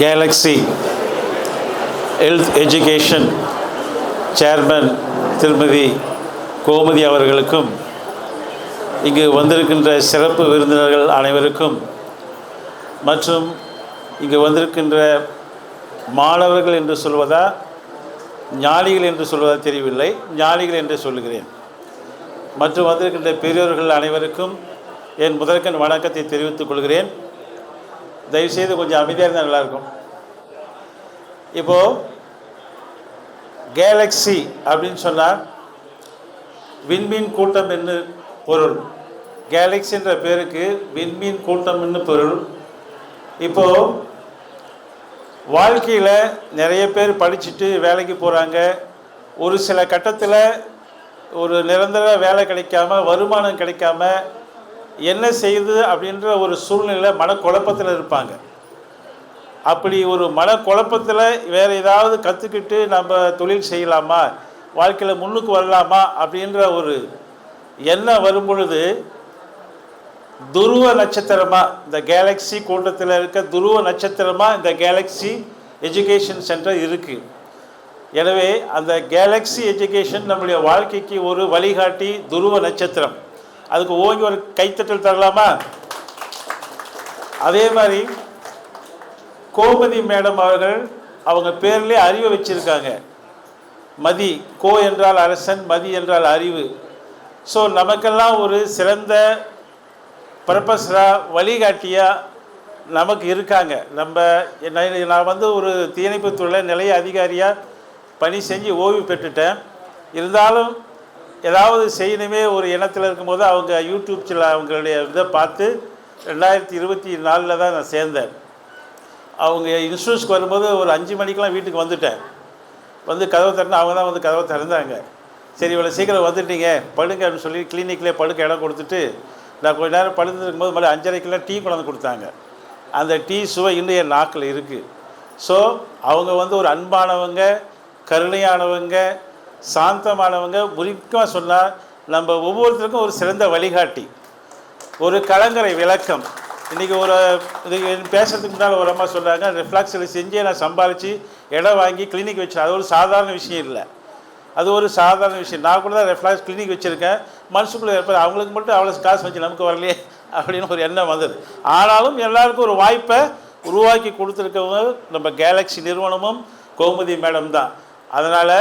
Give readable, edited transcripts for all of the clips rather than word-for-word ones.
Galaxy health education chairman திருமதி கோமதி அவர்களுக்கும் இங்கு வந்திருக்கின்ற சிறப்பு விருந்தினர்கள் அனைவருக்கும் மற்றும் இங்கு வந்திருக்கின்ற மாணவர்கள் என்று சொல்வதா ஞானிகள் என்று சொல்வதா தெரியவில்லை, ஞானிகள் என்று சொல்லுகிறேன். மற்றும் வந்திருக்கின்ற பெரியோர்கள் அனைவருக்கும் என் முதற்கண் வணக்கத்தை தெரிவித்துக் கொள்கிறேன். தயவுசெய்து கொஞ்சம் அமைதியாக இருந்தால் நல்லாயிருக்கும். இப்போது கேலக்ஸி அப்படின்னு சொன்னால் விண்மீன் கூட்டம் என்று பொருள். கேலக்ஸின்ற பேருக்கு விண்மீன் கூட்டம் என்று பொருள். இப்போது வாழ்க்கையில் நிறைய பேர் படிச்சுட்டு வேலைக்கு போகிறாங்க. ஒரு சில கட்டத்தில் ஒரு நிரந்தர வேலை கிடைக்காம, வருமானம் கிடைக்காம என்ன செய்யுது அப்படின்ற ஒரு சூழ்நிலை மனக்குழப்பத்தில் இருப்பாங்க. அப்படி ஒரு மனக்குழப்பத்தில் வேறு ஏதாவது கற்றுக்கிட்டு நம்ம தொழில் செய்யலாமா, வாழ்க்கையில் முன்னுக்கு வரலாமா அப்படின்ற ஒரு எண்ணம் வரும் பொழுது துருவ நட்சத்திரமாக இந்த கேலக்ஸி கூட்டத்தில் இருக்க துருவ நட்சத்திரமாக இந்த கேலக்ஸி எஜுகேஷன் சென்டர் இருக்குது. எனவே அந்த கேலக்ஸி எஜுகேஷன் நம்முடைய வாழ்க்கைக்கு ஒரு வழிகாட்டி, துருவ நட்சத்திரம். அதுக்கு ஓங்கி ஒரு கைத்தட்டல் தரலாமா? அதே மாதிரி கோமதி மேடம் அவர்கள் அவங்க பேர்லேயே அறிவை வச்சுருக்காங்க. மதி, கோ என்றால் அரசன், மதி என்றால் அறிவு. ஸோ நமக்கெல்லாம் ஒரு சிறந்த பர்பஸராக, வழிகாட்டியாக நமக்கு இருக்காங்க. நான் வந்து ஒரு தீயணைப்புத்துறையில் நிலைய அதிகாரியாக பணி செஞ்சு ஓய்வு பெற்றுட்டேன். இருந்தாலும் ஏதாவது செய்யணுமே ஒரு எண்ணத்தில் இருக்கும்போது அவங்க யூடியூப்ஸில் அவங்களுடைய இதை பார்த்து 2024 தான் நான் சேர்ந்தேன். அவங்க இன்ஸ்டியூட்ஸ்க்கு வரும்போது ஒரு 5 மணிக்கெலாம் வீட்டுக்கு வந்துட்டேன். வந்து கதவை திறந்து அவங்க தான் வந்து கதவை திறந்தாங்க. சரி, இவ்வளோ சீக்கிரம் வந்துட்டீங்க, படுங்க அப்படின்னு சொல்லி கிளினிக்லேயே படுக்க இடம் கொடுத்துட்டு நான் கொஞ்சம் நேரம் படுத்து இருக்கும்போது மறுபடியும் 5:30 டீ கொண்டாந்து கொடுத்தாங்க. அந்த டீ சுவை இன்னும் என் நாக்கில் இருக்குது. ஸோ அவங்க வந்து ஒரு அன்பானவங்க, கருணையானவங்க, சாந்தமானவங்க. முக்கியமாக சொன்னால் நம்ம ஒவ்வொருத்தருக்கும் ஒரு சிறந்த வழிகாட்டி, ஒரு கலங்கரை விளக்கம். இன்றைக்கி இது பேசுறதுக்கு முன்னால் ஒரு அம்மா சொல்கிறாங்க, ரிஃப்ளாக்ஸில் செஞ்சே நான் சம்பாதிச்சு இடம் வாங்கி கிளினிக் வச்சேன். அது ஒரு சாதாரண விஷயம் இல்லை, அது ஒரு சாதாரண விஷயம். நான் கூட தான் ரெஃப்ளாக்ஸ் கிளினிக் வச்சுருக்கேன். மனசுக்குள்ளே இருப்பேன், அவங்களுக்கு மட்டும் அவ்வளோ காசு வச்சு நமக்கு வரலையே அப்படின்னு ஒரு எண்ணம் வந்தது. ஆனாலும் எல்லாருக்கும் ஒரு வாய்ப்பை உருவாக்கி கொடுத்துருக்கவங்க நம்ம கேலக்ஸி நிறுவனமும் கோமதி மேடம் தான். அதனால்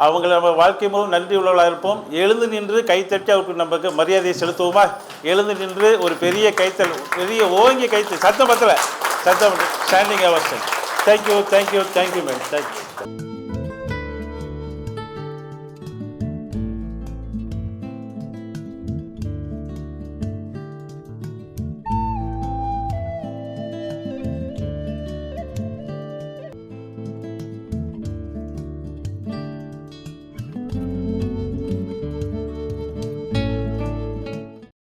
அவங்கள நம்ம வாழ்க்கை மூலம் நன்றி உள்ளவர்களாக இருப்போம். எழுந்து நின்று கைத்தட்டி அவருக்கு நமக்கு மரியாதையை செலுத்துவோமா? எழுந்து நின்று ஒரு பெரிய கைத்தல், பெரிய ஓங்கிய கைத்தல், சத்தம் பத்தலை, சத்தம், standing hours. Thank you, thank you, thank you madam, thank you.